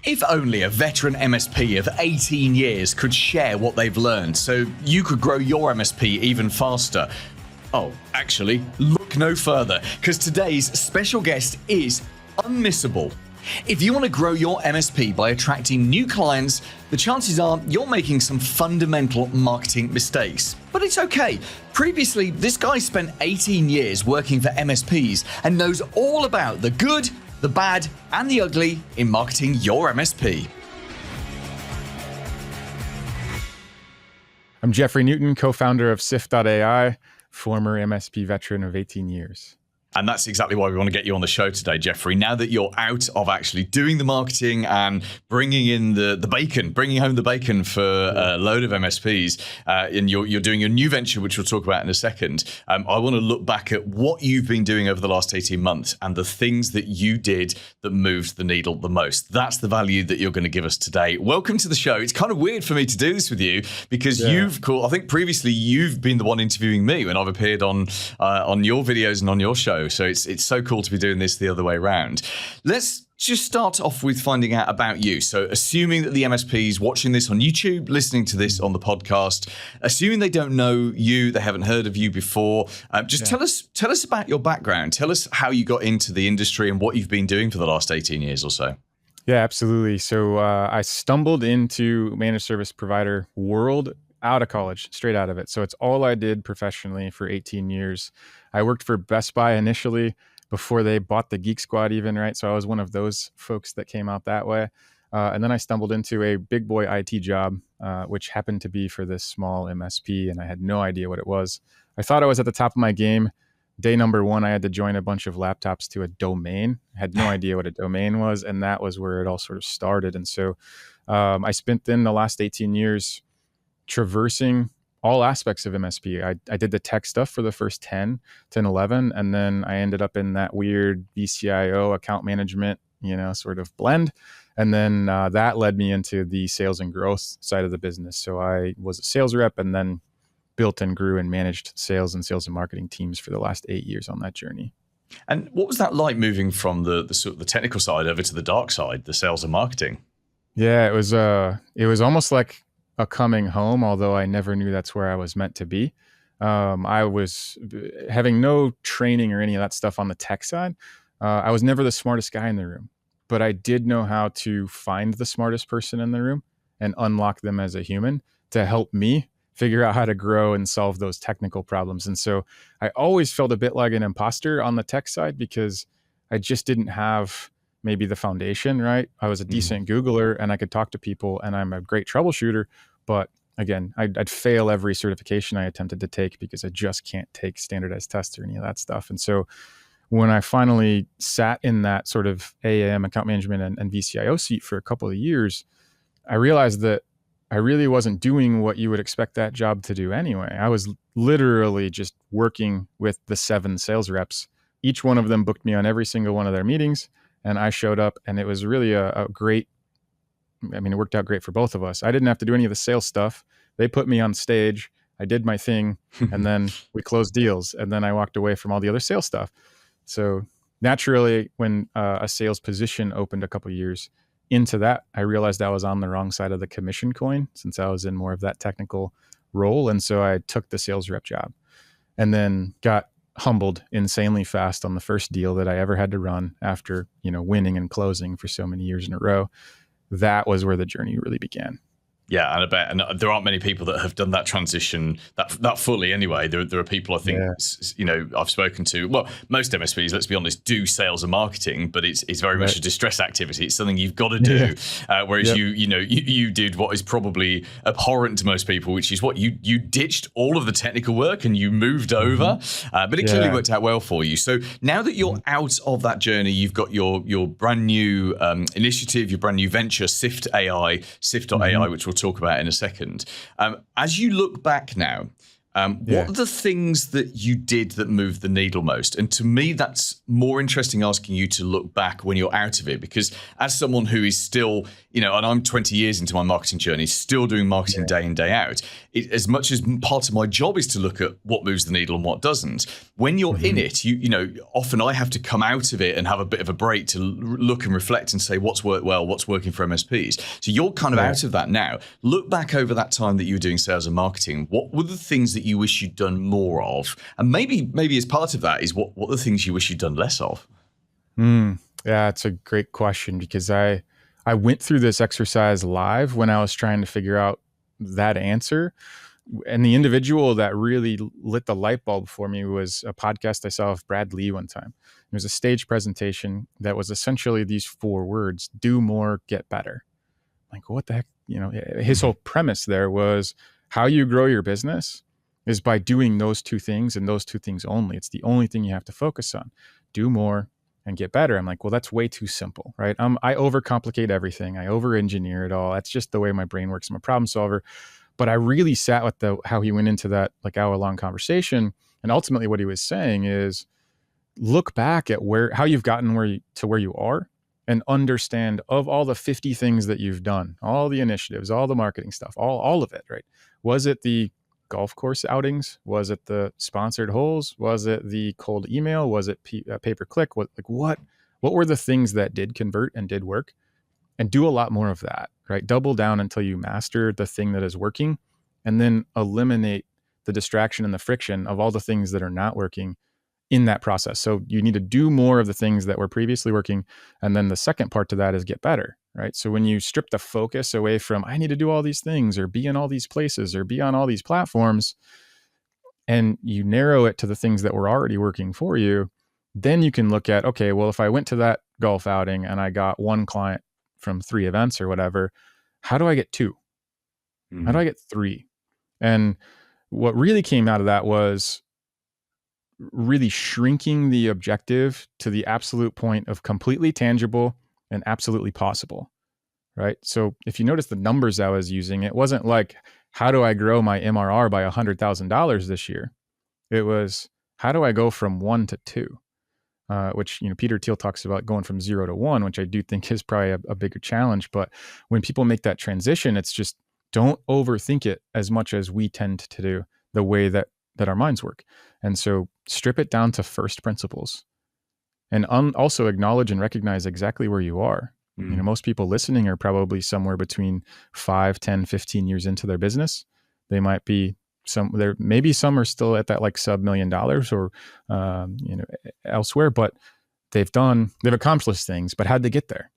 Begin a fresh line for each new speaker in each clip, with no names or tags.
If only a veteran MSP of 18 years could share what they've learned so you could grow your MSP even faster. Oh, actually, look no further, because today's special guest is unmissable. If you want to grow your MSP by attracting new clients, the chances are you're making some fundamental marketing mistakes. But it's okay. Previously, this guy spent 18 years working for MSPs and knows all about the good, the bad, and the ugly in marketing your MSP.
I'm Jeffrey Newton, co-founder of Cyft AI, former MSP veteran of 18 years.
And that's exactly why we want to get you on the show today, Jeffrey. Now that you're out of actually doing the marketing and bringing in the bacon, bringing home the bacon for a load of MSPs, and you're doing your new venture, which we'll talk about in a second, I want to look back at what you've been doing over the last 18 months and the things that you did that moved the needle the most. That's the value that you're going to give us today. Welcome to the show. It's kind of weird for me to do this with you because you've called, I think previously you've been the one interviewing me when I've appeared on your videos and on your show. So it's so cool to be doing this the other way around. Let's just start off with finding out about you. So assuming that the MSPs watching this on YouTube, listening to this on the podcast, assuming they don't know you, they haven't heard of you before, tell us about your background. Tell us how you got into the industry and what you've been doing for the last 18 years or so.
Yeah, absolutely. So I stumbled into managed service provider world out of college, straight out of it. So it's all I did professionally for 18 years. I worked for Best Buy initially before they bought the Geek Squad even, right? So I was one of those folks that came out that way. And then I stumbled into a big boy IT job, which happened to be for this small MSP, and I had no idea what it was. I thought I was at the top of my game. Day number one, I had to join a bunch of laptops to a domain. I had no idea what a domain was, and that was where it all sort of started. And so I spent then the last 18 years traversing all aspects of MSP. I did the tech stuff for the first 10, 11, and then I ended up in that weird VCIO account management, sort of blend. And then that led me into the sales and growth side of the business. So I was a sales rep and then built and grew and managed sales and marketing teams for the last 8 years on that journey.
And what was that like moving from the sort of the technical side over to the dark side, the sales and marketing?
Yeah, it was almost like a coming home, although I never knew that's where I was meant to be. I was having no training or any of that stuff on the tech side. I was never the smartest guy in the room, but I did know how to find the smartest person in the room and unlock them as a human to help me figure out how to grow and solve those technical problems. And so I always felt a bit like an imposter on the tech side because I just didn't have maybe the foundation, right? I was a decent Googler and I could talk to people and I'm a great troubleshooter. But again, I'd fail every certification I attempted to take because I just can't take standardized tests or any of that stuff. And so when I finally sat in that sort of AAM account management and VCIO seat for a couple of years, I realized that I really wasn't doing what you would expect that job to do anyway. I was literally just working with the 7 sales reps. Each one of them booked me on every single one of their meetings. And I showed up and it was really a great, it worked out great for both of us. I didn't have to do any of the sales stuff. They put me on stage. I did my thing and then we closed deals. And then I walked away from all the other sales stuff. So naturally, when a sales position opened a couple of years into that, I realized I was on the wrong side of the commission coin since I was in more of that technical role. And so I took the sales rep job and then got humbled insanely fast on the first deal that I ever had to run after, winning and closing for so many years in a row. That was where the journey really began.
Yeah, and I bet, and there aren't many people that have done that transition that fully anyway. There are people I think, I've spoken to, well, most MSPs, let's be honest, do sales and marketing, but it's very much a distress activity. It's something you've got to do. Whereas you did what is probably abhorrent to most people, which is what you ditched all of the technical work and you moved over, but it clearly worked out well for you. So now that you're out of that journey, you've got your brand new initiative, your brand new venture, Cyft AI, Cyft AI, which we'll talk about in a second. As you look back now, What are the things that you did that moved the needle most? And to me, that's more interesting asking you to look back when you're out of it, because as someone who is still, and I'm 20 years into my marketing journey, still doing marketing day in, day out, as much as part of my job is to look at what moves the needle and what doesn't, when you're in it, often I have to come out of it and have a bit of a break to look and reflect and say what's worked well, what's working for MSPs. So you're kind of out of that now. Look back over that time that you were doing sales and marketing. What were the things that you wish you'd done more of? And maybe as part of that is what are the things you wish you'd done less of?
Yeah, it's a great question, because I went through this exercise live when I was trying to figure out that answer. And the individual that really lit the light bulb for me was a podcast I saw of Brad Lee one time. It was a stage presentation that was essentially these 4 words: do more, get better. Like, what the heck? His whole premise there was how you grow your business is by doing those 2 things and those 2 things only. It's the only thing you have to focus on. Do more and get better. I'm like, well, that's way too simple, right? I overcomplicate everything. I over-engineer it all. That's just the way my brain works. I'm a problem solver. But I really sat with how he went into that like hour-long conversation. And ultimately what he was saying is, look back at how you've gotten to where you are, and understand, of all the 50 things that you've done, all the initiatives, all the marketing stuff, all of it, right? Was it the golf course outings? Was it the sponsored holes? Was it the cold email? Was it pay-per-click? What were the things that did convert and did work? And do a lot more of that, right? Double down until you master the thing that is working, and then eliminate the distraction and the friction of all the things that are not working in that process. So you need to do more of the things that were previously working. And then the second part to that is get better, right? So when you strip the focus away from, I need to do all these things or be in all these places or be on all these platforms, and you narrow it to the things that were already working for you, then you can look at, okay, well, if I went to that golf outing and I got 1 client from 3 events or whatever, how do I get 2? How do I get 3? And what really came out of that was really shrinking the objective to the absolute point of completely tangible and absolutely possible, right? So if you notice the numbers I was using, it wasn't like, how do I grow my MRR by $100,000 this year? It was, how do I go from 1 to 2? Which, Peter Thiel talks about going from 0 to 1, which I do think is probably a bigger challenge. But when people make that transition, it's just, don't overthink it as much as we tend to do, the way that our minds work. And so strip it down to first principles, and also acknowledge and recognize exactly where you are. Most people listening are probably somewhere between 5, 10, 15 years into their business. They might be maybe some are still at that like sub $1 million or, elsewhere, but they've accomplished things, but how'd they get there?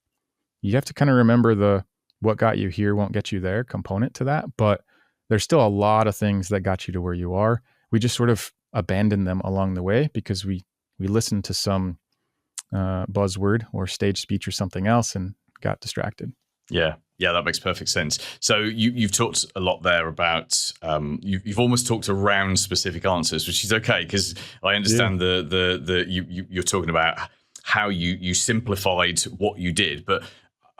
You have to kind of remember what got you here won't get you there component to that, but there's still a lot of things that got you to where you are. We just sort of abandoned them along the way because we listened to some buzzword or stage speech or something else and got distracted.
Yeah, that makes perfect sense. So you've talked a lot there about you've almost talked around specific answers, which is okay, because I understand you're talking about how you simplified what you did,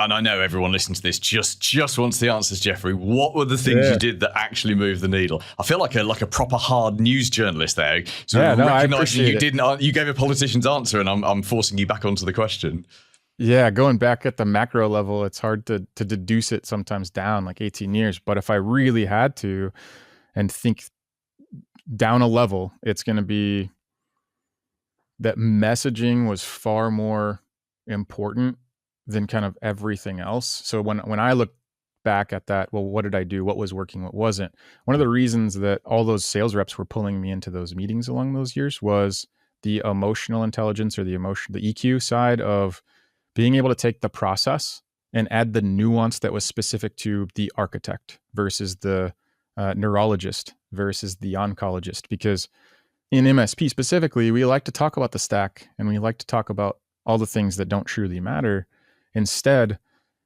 and I know everyone listening to this just wants the answers, Jeffrey. What were the things you did that actually moved the needle? I feel like a proper hard news journalist there. So
I appreciate it.
You gave a politician's answer, and I'm forcing you back onto the question.
Yeah, going back at the macro level, it's hard to deduce it sometimes down like 18 years. But if I really had to and think down a level, it's going to be that messaging was far more important than kind of everything else. So when I look back at that, well, what did I do? What was working? What wasn't? One of the reasons that all those sales reps were pulling me into those meetings along those years was the emotional intelligence, or the EQ side of being able to take the process and add the nuance that was specific to the architect versus the neurologist versus the oncologist. Because in MSP specifically, we like to talk about the stack and we like to talk about all the things that don't truly matter. Instead,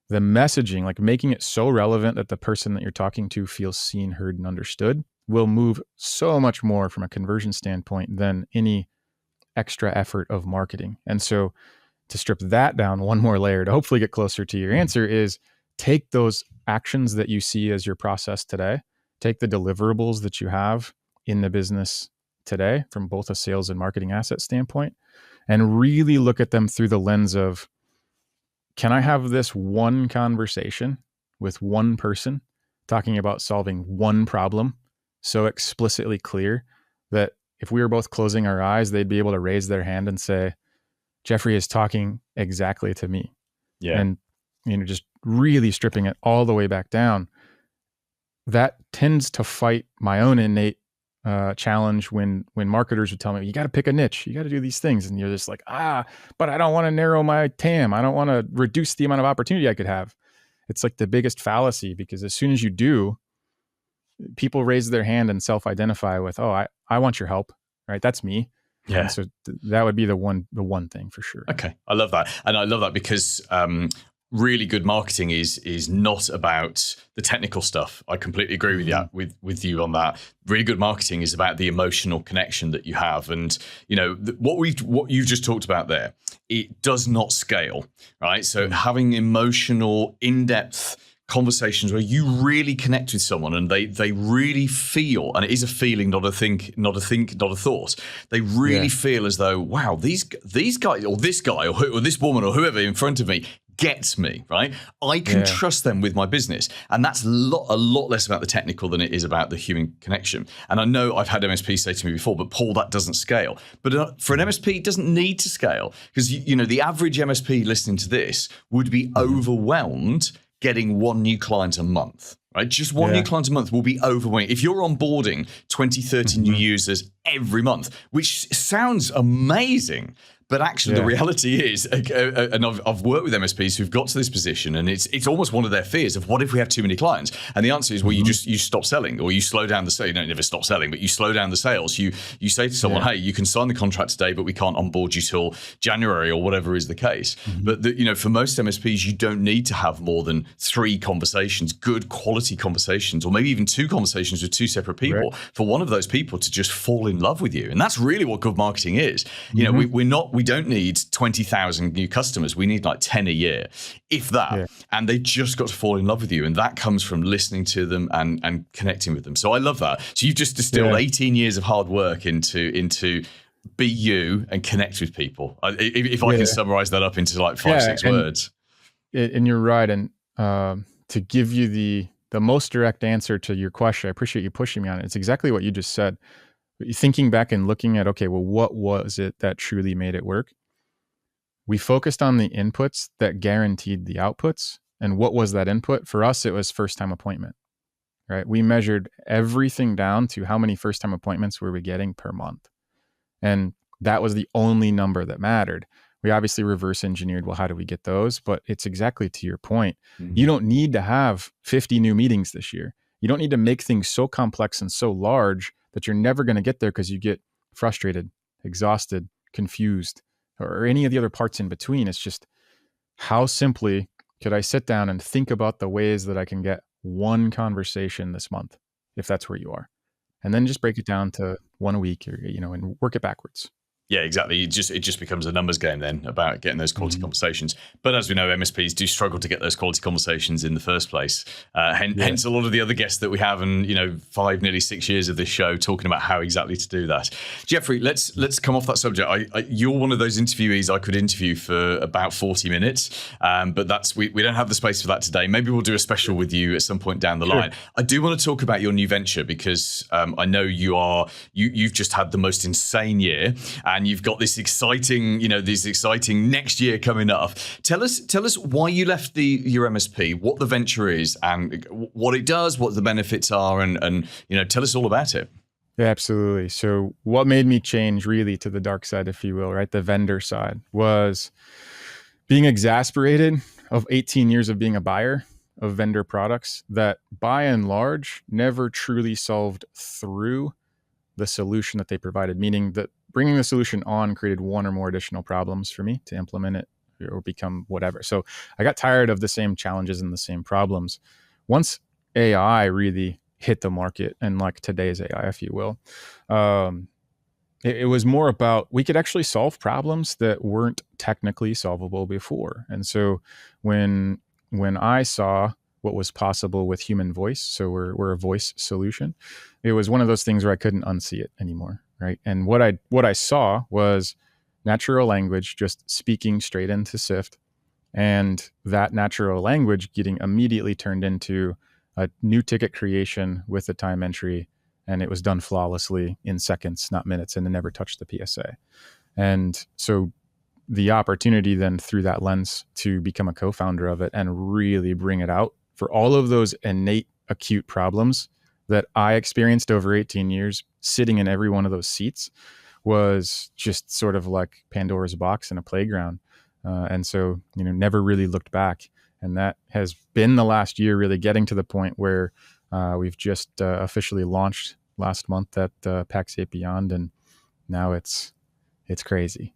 the messaging, like making it so relevant that the person that you're talking to feels seen, heard, and understood, will move so much more from a conversion standpoint than any extra effort of marketing. And so to strip that down one more layer to hopefully get closer to your answer is take those actions that you see as your process today, take the deliverables that you have, in the business today from both a sales and marketing asset standpoint, and really look at them through the lens of, can I have this one conversation with one person talking about solving one problem so explicitly clear that if we were both closing our eyes, they'd be able to raise their hand and say, Jeffrey is talking exactly to me.
Yeah.
And, just really stripping it all the way back down. That tends to fight my own innate challenge when marketers would tell me, you got to pick a niche, you got to do these things. And you're just like, but I don't want to narrow my TAM. I don't want to reduce the amount of opportunity I could have. It's like the biggest fallacy, because as soon as you do, people raise their hand and self-identify with, I want your help, right? That's me.
Yeah.
And so that would be the one thing for sure.
Okay. I love that. And I love that because really good marketing is not about the technical stuff. I completely agree with you with you on that. Really good marketing is about the emotional connection that you have. And what you've just talked about there, it does not scale, right? So having emotional, in-depth conversations where you really connect with someone and they really feel, and it is a feeling, not a thought. They really feel as though, wow, these guys, or this guy, or this woman, or whoever in front of me gets me, right? I can trust them with my business. And that's a lot less about the technical than it is about the human connection. And I know I've had MSPs say to me before, but Paul, that doesn't scale. But for an MSP, it doesn't need to scale, because the average MSP listening to this would be overwhelmed getting one new client a month, right? Just one new client a month will be overwhelming. If you're onboarding 20, 30 new users every month, which sounds amazing, but actually the reality is, and I've worked with MSPs who've got to this position, and it's almost one of their fears of, what if we have too many clients? And the answer is, well, you stop selling, or you slow down the sale. You don't never stop selling, but you slow down the sales. You say to someone, hey, you can sign the contract today, but we can't onboard you till January, or whatever is the case. But for most MSPs, you don't need to have more than 3 conversations, good quality conversations, or maybe even 2 conversations with 2 separate people for one of those people to just fall in love with you. And that's really what good marketing is. We don't need 20,000 new customers. We need like 10 a year, if that. Yeah. And they just got to fall in love with you. And that comes from listening to them and connecting with them. So I love that. So you've just distilled 18 years of hard work into be you and connect with people. If I can summarize that up into like 5-6 words.
And you're right. And to give you the most direct answer to your question, I appreciate you pushing me on it. It's exactly what you just said. Thinking back and looking at, okay, well, what was it that truly made it work? We focused on the inputs that guaranteed the outputs. And what was that input? For us, it was first-time appointment, right? We measured everything down to how many first-time appointments were we getting per month. And that was the only number that mattered. We obviously reverse engineered, well, how do we get those? But it's exactly to your point. You don't need to have 50 new meetings this year. You don't need to make things so complex and so large that you're never going to get there, because you get frustrated, exhausted, confused, or any of the other parts in between. It's just, how simply could I sit down and think about the ways that I can get one conversation this month, if that's where you are, and then just break it down to one a week, or, and work it backwards.
Yeah, exactly. It just becomes a numbers game then about getting those quality conversations. But as we know, MSPs do struggle to get those quality conversations in the first place. Hence a lot of the other guests that we have, and 5, nearly 6 years of this show talking about how exactly to do that. Jeffrey, let's come off that subject. You're one of those interviewees I could interview for about 40 minutes, but we don't have the space for that today. Maybe we'll do a special with you at some point down the line. I do want to talk about your new venture, because I know you've just had the most insane year. And you've got this exciting next year coming up. Tell us why you left your MSP, what the venture is, and what it does, what the benefits are, and tell us all about it.
Yeah, absolutely. So what made me change really to the dark side, if you will, right? The vendor side, was being exasperated of 18 years of being a buyer of vendor products that by and large never truly solved through the solution that they provided, meaning that bringing the solution on created one or more additional problems for me to implement it or become whatever. So I got tired of the same challenges and the same problems. Once AI really hit the market, and like today's AI, if you will, it was more about, we could actually solve problems that weren't technically solvable before. And so when I saw what was possible with human voice. So we're a voice solution. It was one of those things where I couldn't unsee it anymore, right? And what I saw was natural language just speaking straight into Cyft, and that natural language getting immediately turned into a new ticket creation with a time entry, and it was done flawlessly in seconds, not minutes, and it never touched the PSA. And so the opportunity then through that lens to become a co-founder of it and really bring it out for all of those innate acute problems that I experienced over 18 years sitting in every one of those seats was just sort of like Pandora's box in a playground. And so, never really looked back. And that has been the last year really getting to the point where we've just officially launched last month at PAX 8 Beyond. And now it's crazy.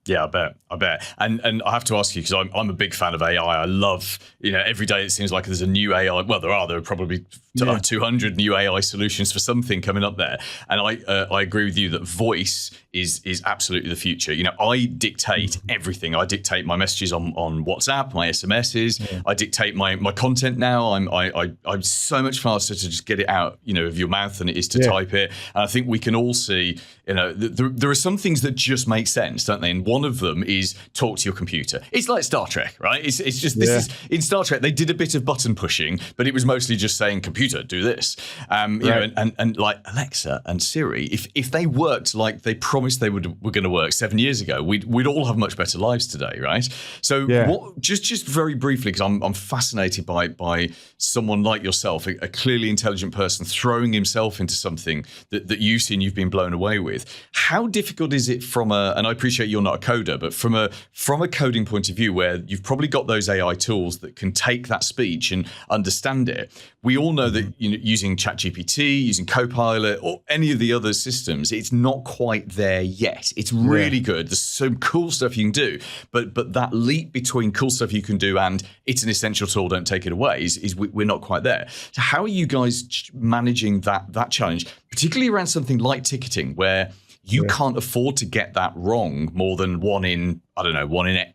Yeah, I bet. And I have to ask you, because I'm a big fan of AI. I love, every day it seems like there's a new AI. Well, there are probably 200 new AI solutions for something coming up there. And I agree with you that voice is absolutely the future. I dictate everything. I dictate my messages on WhatsApp, my SMSs. Yeah. I dictate my content now. I'm so much faster to just get it out, of your mouth than it is to type it. And I think we can all see, there are some things that just make sense, don't they? And one of them is talk to your computer. It's like Star Trek, right? It's just this is in Star Trek. They did a bit of button pushing, but it was mostly just saying, "Computer, do this." And like Alexa and Siri, if they worked like they promised they were going to work 7 years ago, we'd all have much better lives today, right? So just very briefly, because I'm fascinated by someone like yourself, a clearly intelligent person throwing himself into something that you've seen, you've been blown away with. How difficult is it and I appreciate you're not a coder, but from a coding point of view, where you've probably got those AI tools that can take that speech and understand it. We all know that using ChatGPT, using Copilot, or any of the other systems, it's not quite there yet. It's really good. There's some cool stuff you can do, but that leap between cool stuff you can do and it's an essential tool, don't take it away, is we're not quite there. So how are you guys managing that challenge, particularly around something like ticketing, where you can't afford to get that wrong more than one in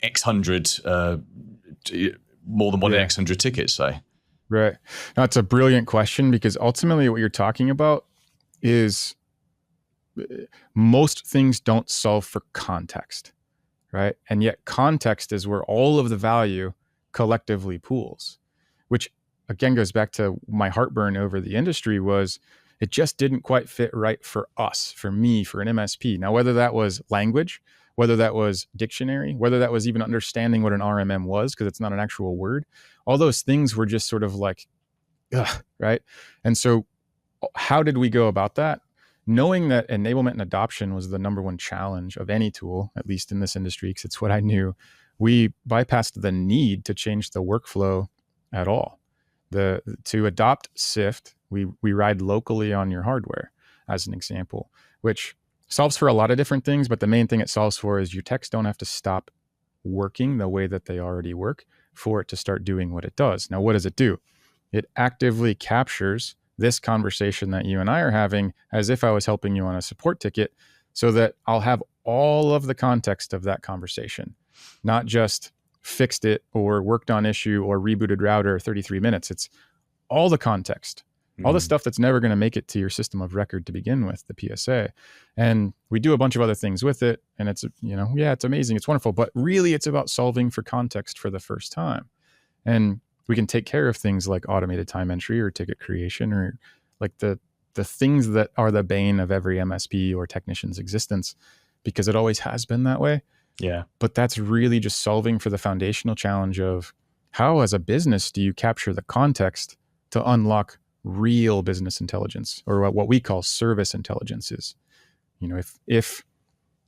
X hundred, more than one in X hundred tickets, say?
Right. Now, it's a brilliant question, because ultimately what you're talking about is most things don't solve for context, right? And yet context is where all of the value collectively pools, which again goes back to my heartburn over the industry. Was it just didn't quite fit right for us, for me, for an MSP. Now, whether that was language, whether that was dictionary, whether that was even understanding what an RMM was, because it's not an actual word, all those things were just sort of like, ugh, right? And so how did we go about that? Knowing that enablement and adoption was the number one challenge of any tool, at least in this industry, because it's what I knew, we bypassed the need to change the workflow at all. To adopt Cyft, we ride locally on your hardware, as an example, which solves for a lot of different things, but the main thing it solves for is your techs don't have to stop working the way that they already work for it to start doing what it does. Now, what does it do? It actively captures this conversation that you and I are having as if I was helping you on a support ticket, so that I'll have all of the context of that conversation, not just fixed it or worked on issue or rebooted router 33 minutes. It's all the context, all the stuff that's never going to make it to your system of record to begin with, the PSA. And we do a bunch of other things with it. And it's, it's amazing. It's wonderful. But really, it's about solving for context for the first time. And we can take care of things like automated time entry or ticket creation, or like the things that are the bane of every MSP or technician's existence, because it always has been that way.
Yeah.
But that's really just solving for the foundational challenge of how, as a business, do you capture the context to unlock real business intelligence, or what we call service intelligence is. If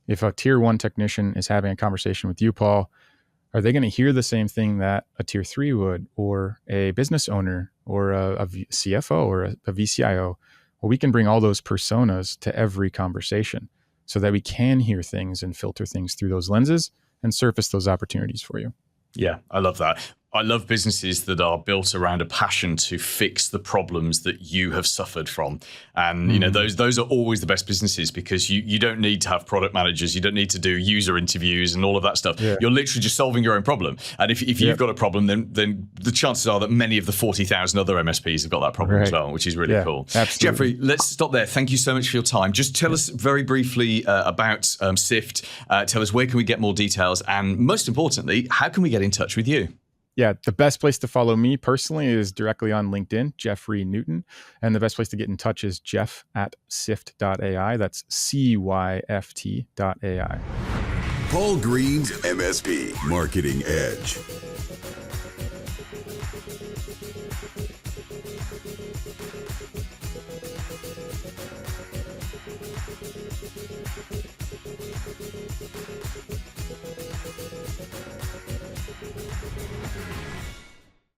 a tier 1 technician is having a conversation with you, Paul, are they going to hear the same thing that a tier 3 would, or a business owner, or a CFO, or a VCIO? Well, we can bring all those personas to every conversation so that we can hear things and filter things through those lenses and surface those opportunities for you.
Yeah, I love that. I love businesses that are built around a passion to fix the problems that you have suffered from. And, those are always the best businesses, because you don't need to have product managers. You don't need to do user interviews and all of that stuff.
Yeah.
You're literally just solving your own problem. And if you've got a problem, then the chances are that many of the 40,000 other MSPs have got that problem as well, which is really cool.
Absolutely.
Jeffrey, let's stop there. Thank you so much for your time. Just tell us very briefly about Cyft. Tell us, where can we get more details? And most importantly, how can we get in touch with you?
Yeah, the best place to follow me personally is directly on LinkedIn, Jeffrey Newton. And the best place to get in touch is jeff@cyft.ai. That's CYFT.ai.
Paul Green's MSP Marketing Edge.